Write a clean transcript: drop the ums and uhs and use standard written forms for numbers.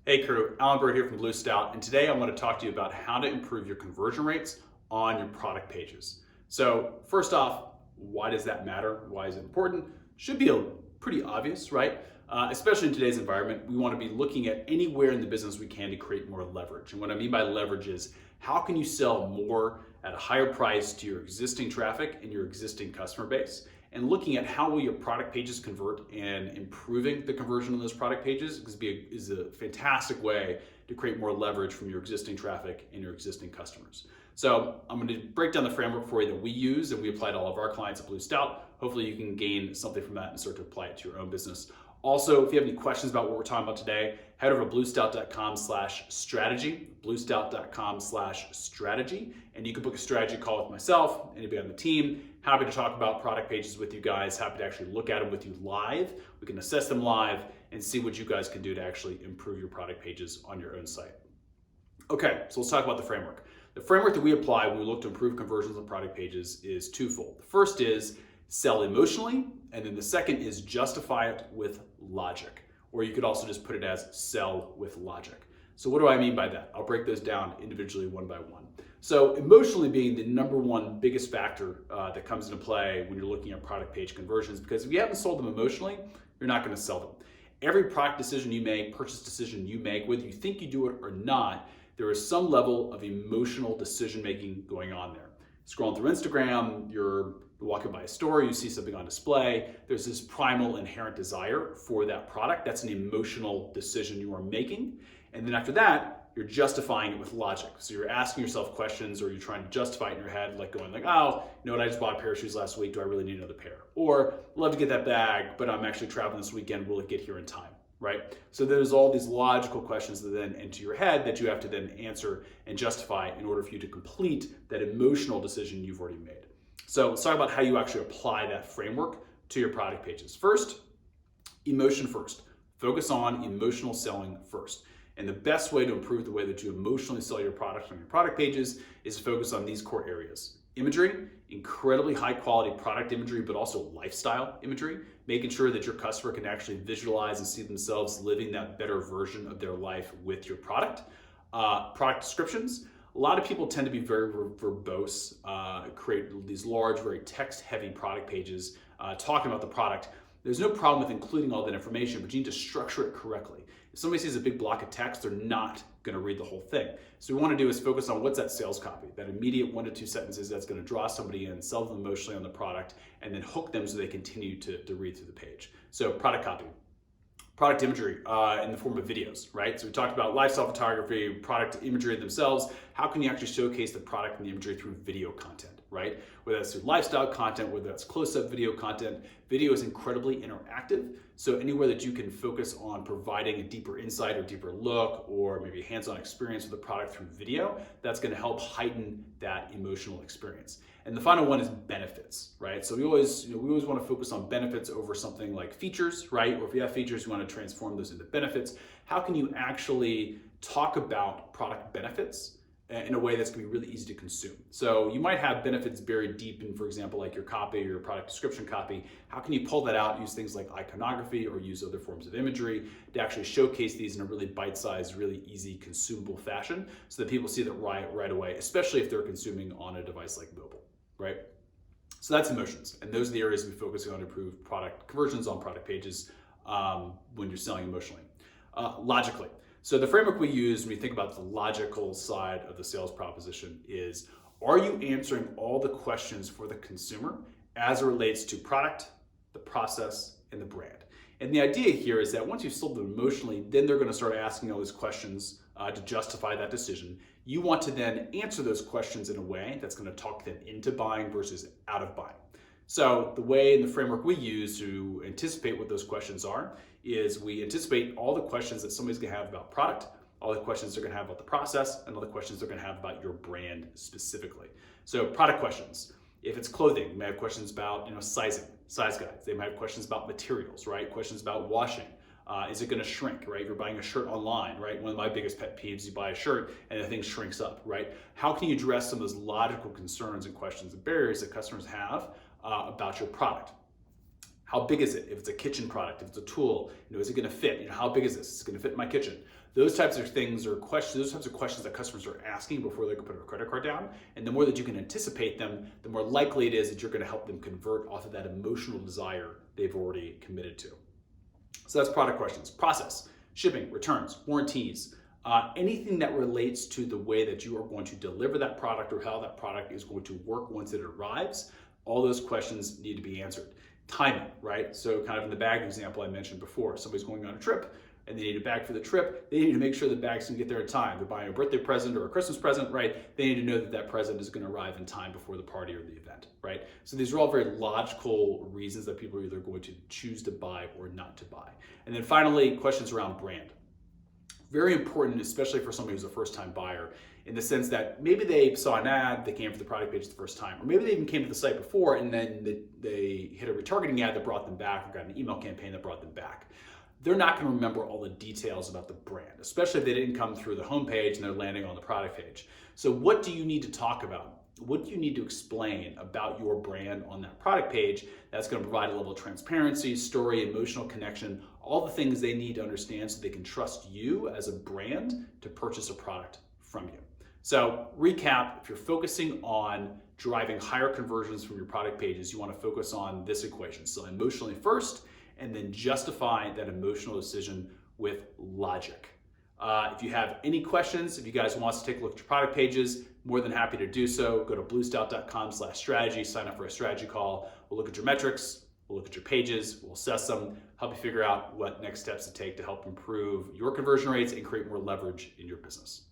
Hey crew, Alan Bird here from Blue Stout, and today I want to talk to you about how to improve your conversion rates on your product pages. So first off, why does that matter? Why is it important? Should be pretty obvious, right? Especially in today's environment, we want to be looking at anywhere in the business we can to create more leverage. And what I mean by leverage is how can you sell more at a higher price to your existing traffic and your existing customer base? And looking at how will your product pages convert and improving the conversion of those product pages is a fantastic way to create more leverage from your existing traffic and your existing customers. So I'm going to break down the framework for you that we use and we apply to all of our clients at Blue Stout. Hopefully you can gain something from that and start to apply it to your own business. Also, if you have any questions about what we're talking about today, head over to bluestout.com/strategy, bluestout.com/strategy, and you can book a strategy call with myself, anybody on the team. Happy to talk about product pages with you guys, happy to actually look at them with you live. We can assess them live and see what you guys can do to actually improve your product pages on your own site. Okay, so let's talk about the framework. The framework that we apply when we look to improve conversions on product pages is twofold. The first is sell emotionally, and then the second is justify it with logic. Or you could also just put it as sell with logic. So what do I mean by that? I'll break those down individually one by one. So emotionally being the number one biggest factor that comes into play when you're looking at product page conversions, because if you haven't sold them emotionally, you're not going to sell them. Every product decision you make, purchase decision you make, whether you think you do it or not, there is some level of emotional decision making going on there. Scrolling through Instagram, you're walking by a store, you see something on display, there's this primal inherent desire for that product. That's an emotional decision you are making. And then after that, you're justifying it with logic. So you're asking yourself questions, or you're trying to justify it in your head, like going like, oh, you know what, I just bought a pair of shoes last week, do I really need another pair? Or, love to get that bag, but I'm actually traveling this weekend, will it get here in time? Right? So there's all these logical questions that then enter your head that you have to then answer and justify in order for you to complete that emotional decision you've already made. So let's talk about how you actually apply that framework to your product pages. First, emotion first. Focus on emotional selling first. And the best way to improve the way that you emotionally sell your products on your product pages is to focus on these core areas. Imagery, incredibly high quality product imagery, but also lifestyle imagery, making sure that your customer can actually visualize and see themselves living that better version of their life with your product. Product descriptions. A lot of people tend to be very verbose, create these large, very text-heavy product pages talking about the product. There's no problem with including all that information, but you need to structure it correctly. If somebody sees a big block of text, they're not going to read the whole thing. So what we want to do is focus on what's that sales copy, that immediate 1 to 2 sentences that's going to draw somebody in, sell them emotionally on the product, and then hook them so they continue to read through the page. So product copy. Product imagery in the form of videos, right? So we talked about lifestyle photography, product imagery themselves. How can you actually showcase the product and the imagery through video content, right? Whether that's through lifestyle content, whether that's close-up video content. Video is incredibly interactive. So anywhere that you can focus on providing a deeper insight or deeper look, or maybe a hands-on experience with the product through video, that's going to help heighten that emotional experience. And the final one is benefits, right? So we always want to focus on benefits over something like features, right? Or if you have features, you want to transform those into benefits. How can you actually talk about product benefits in a way that's going to be really easy to consume? So you might have benefits buried deep in, for example, like your copy or your product description copy. How can you pull that out, use things like iconography or use other forms of imagery to actually showcase these in a really bite-sized, really easy, consumable fashion so that people see that right away, especially if they're consuming on a device like mobile. Right? So that's emotions. And those are the areas we focus on to improve product conversions on product pages when you're selling emotionally. Logically. So the framework we use when we think about the logical side of the sales proposition is, are you answering all the questions for the consumer as it relates to product, the process, and the brand? And the idea here is that once you've sold them emotionally, then they're going to start asking all these questions to justify that decision. You want to then answer those questions in a way that's going to talk them into buying versus out of buying. So the way in the framework we use to anticipate what those questions are is we anticipate all the questions that somebody's going to have about product, all the questions they're going to have about the process, and all the questions they're going to have about your brand specifically. So product questions. If it's clothing, you may have questions about sizing, size guides. They might have questions about materials, right? Questions about washing. Is it going to shrink, right? If you're buying a shirt online, right? One of my biggest pet peeves, you buy a shirt and the thing shrinks up, right? How can you address some of those logical concerns and questions and barriers that customers have about your product? How big is it? If it's a kitchen product, if it's a tool, is it going to fit? How big is this? Is it going to fit in my kitchen? Those types of things are questions. Those types of questions that customers are asking before they can put a credit card down. And the more that you can anticipate them, the more likely it is that you're going to help them convert off of that emotional desire they've already committed to. So that's product questions. Process, shipping, returns, warranties, anything that relates to the way that you are going to deliver that product or how that product is going to work once it arrives. All those questions need to be answered. Timing, right? So kind of in the bag example I mentioned before, somebody's going on a trip and they need a bag for the trip. They need to make sure the bag's gonna get there in time. They're buying a birthday present or a Christmas present, right? They need to know that that present is gonna arrive in time before the party or the event, right? So these are all very logical reasons that people are either going to choose to buy or not to buy. And then finally, questions around brand. Very important, especially for somebody who's a first-time buyer, in the sense that maybe they saw an ad, they came to the product page the first time, or maybe they even came to the site before and then they hit a retargeting ad that brought them back or got an email campaign that brought them back. They're not going to remember all the details about the brand, especially if they didn't come through the homepage and they're landing on the product page. So what do you need to talk about? What do you need to explain about your brand on that product page that's going to provide a level of transparency, story, emotional connection, all the things they need to understand so they can trust you as a brand to purchase a product from you. So recap, if you're focusing on driving higher conversions from your product pages, you want to focus on this equation. So emotionally first, and then justify that emotional decision with logic. If you have any questions, if you guys want us to take a look at your product pages, more than happy to do so. Go to bluestout.com/strategy, sign up for a strategy call. We'll look at your metrics, we'll look at your pages, we'll assess them, help you figure out what next steps to take to help improve your conversion rates and create more leverage in your business.